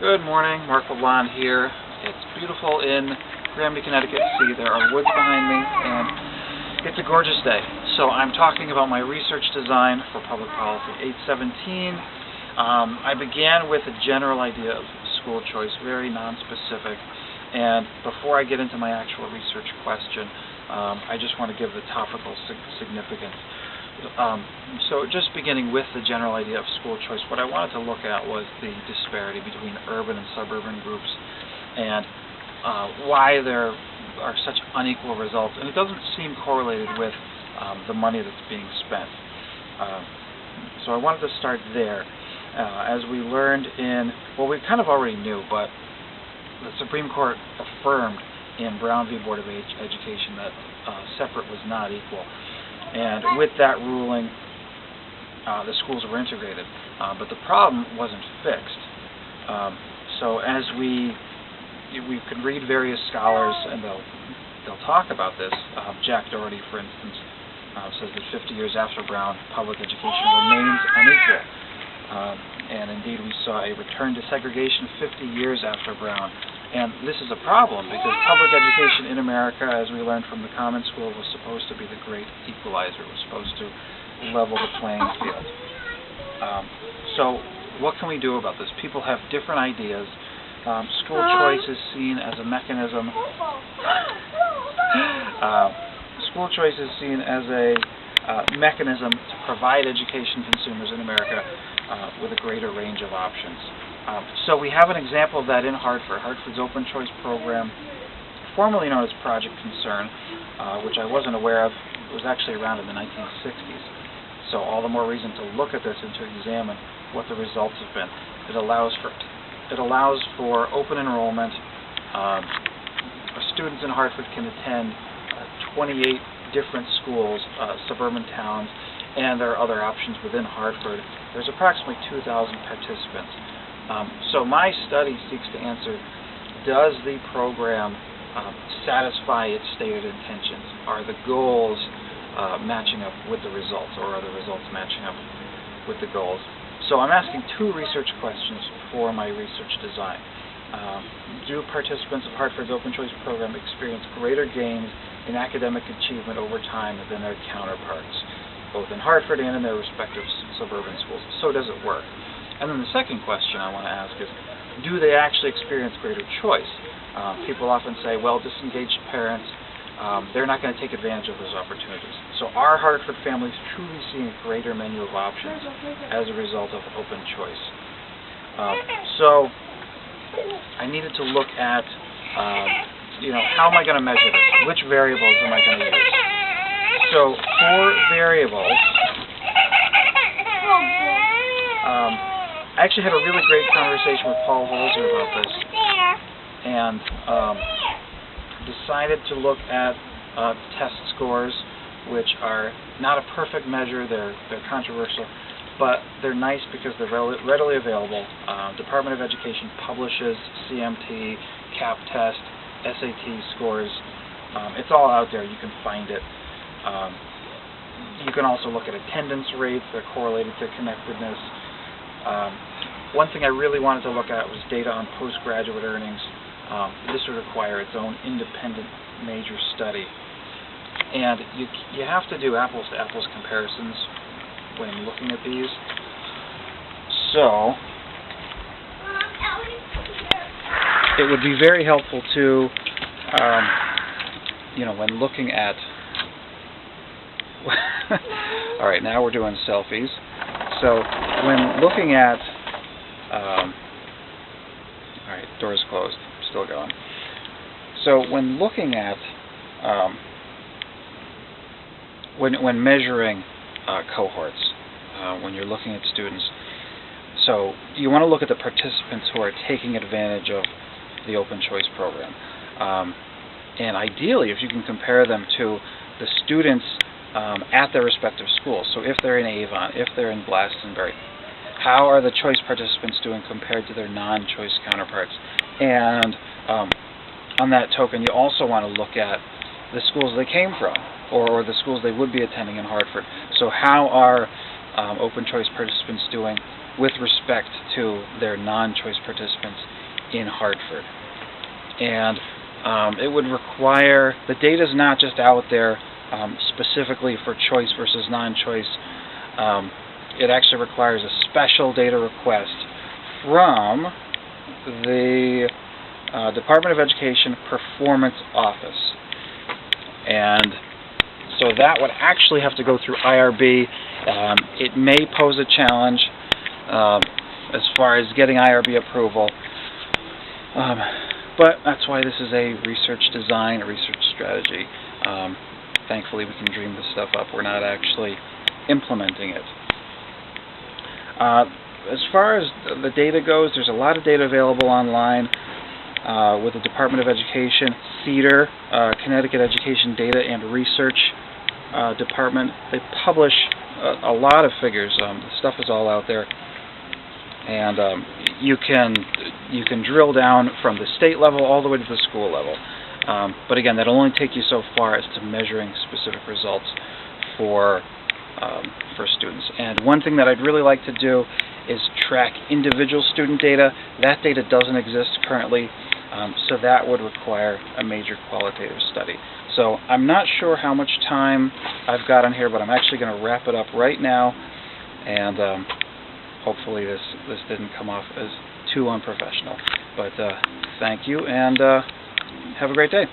Good morning, Mark LeBlanc here. It's beautiful in Granby, Connecticut. See, there are woods behind me, and it's a gorgeous day. So I'm talking about my research design for Public Policy 817. I began with a general idea of school choice, very non-specific. And before I get into my actual research question, I just want to give the topical significance. So just beginning with the general idea of school choice, what I wanted to look at was the disparity between urban and suburban groups and why there are such unequal results. And it doesn't seem correlated with the money that's being spent. So I wanted to start there. As we learned in, well, we kind of already knew, but the Supreme Court affirmed in Brown v. Board of Education that separate was not equal. And with that ruling, the schools were integrated. But the problem wasn't fixed. So as we could read various scholars, and they'll talk about this. Jack Doherty, for instance, says that 50 years after Brown, public education remains unequal. And indeed, we saw a return to segregation 50 years after Brown. And this is a problem because public education in America, as we learned from the Common School, was supposed to be the great equalizer. It was supposed to level the playing field. So what can we do about this? People have different ideas. School choice is seen as a mechanism. School choice is seen as a mechanism to provide education consumers in America with a greater range of options. So we have an example of that in Hartford. Hartford's Open Choice program, formerly known as Project Concern, which I wasn't aware of. It was actually around in the 1960s. So all the more reason to look at this and to examine what the results have been. It allows for open enrollment. Students in Hartford can attend 28 different schools, suburban towns, and there are other options within Hartford. There's approximately 2,000 participants. So my study seeks to answer, does the program satisfy its stated intentions? Are the goals matching up with the results, or are the results matching up with the goals? So I'm asking two research questions for my research design. Do participants of Hartford's Open Choice program experience greater gains in academic achievement over time than their counterparts, both in Hartford and in their respective suburban schools? So does it work? And then the second question I want to ask is, do they actually experience greater choice? People often say, well, disengaged parents, they're not going to take advantage of those opportunities. So are Hartford families truly seeing a greater menu of options as a result of open choice? So I needed to look at, how am I going to measure this? Which variables am I going to use? So for variables, I actually had a really great conversation with Paul Holzer about this, and decided to look at test scores, which are not a perfect measure. They're controversial, but they're nice because they're readily available. Department of Education publishes CMT, CAP test, SAT scores. It's all out there. You can find it. You can also look at attendance rates. They're correlated to connectedness. One thing I really wanted to look at was data on postgraduate earnings. This would require its own independent major study. And you have to do apples-to-apples comparisons when looking at these. So it would be very helpful to, when looking at all right, now we're doing selfies. So when looking at, all right, door's closed, still going. So when looking at, when measuring cohorts, when you're looking at students, so you want to look at the participants who are taking advantage of the Open Choice program. And ideally, if you can compare them to the students at their respective schools. So if they're in Avon, if they're in Glastonbury, how are the choice participants doing compared to their non-choice counterparts? And on that token, you also want to look at the schools they came from, or the schools they would be attending in Hartford. So how are open choice participants doing with respect to their non-choice participants in Hartford. And it would require, the data is not just out there specifically for choice versus non-choice. It actually requires a special data request from the Department of Education Performance Office. And so that would actually have to go through IRB. It may pose a challenge as far as getting IRB approval. But that's why this is a research design, a research strategy. Thankfully, we can dream this stuff up. We're not actually implementing it. As far as the data goes, there's a lot of data available online with the Department of Education, CEDAR, Connecticut Education Data and Research Department. They publish a lot of figures. The stuff is all out there. And you can drill down from the state level all the way to the school level. But again, that'll only take you so far as to measuring specific results for students. And one thing that I'd really like to do is track individual student data. That data doesn't exist currently, so that would require a major qualitative study. So I'm not sure how much time I've got on here, but I'm actually going to wrap it up right now, and hopefully this didn't come off as too unprofessional. But thank you, and have a great day.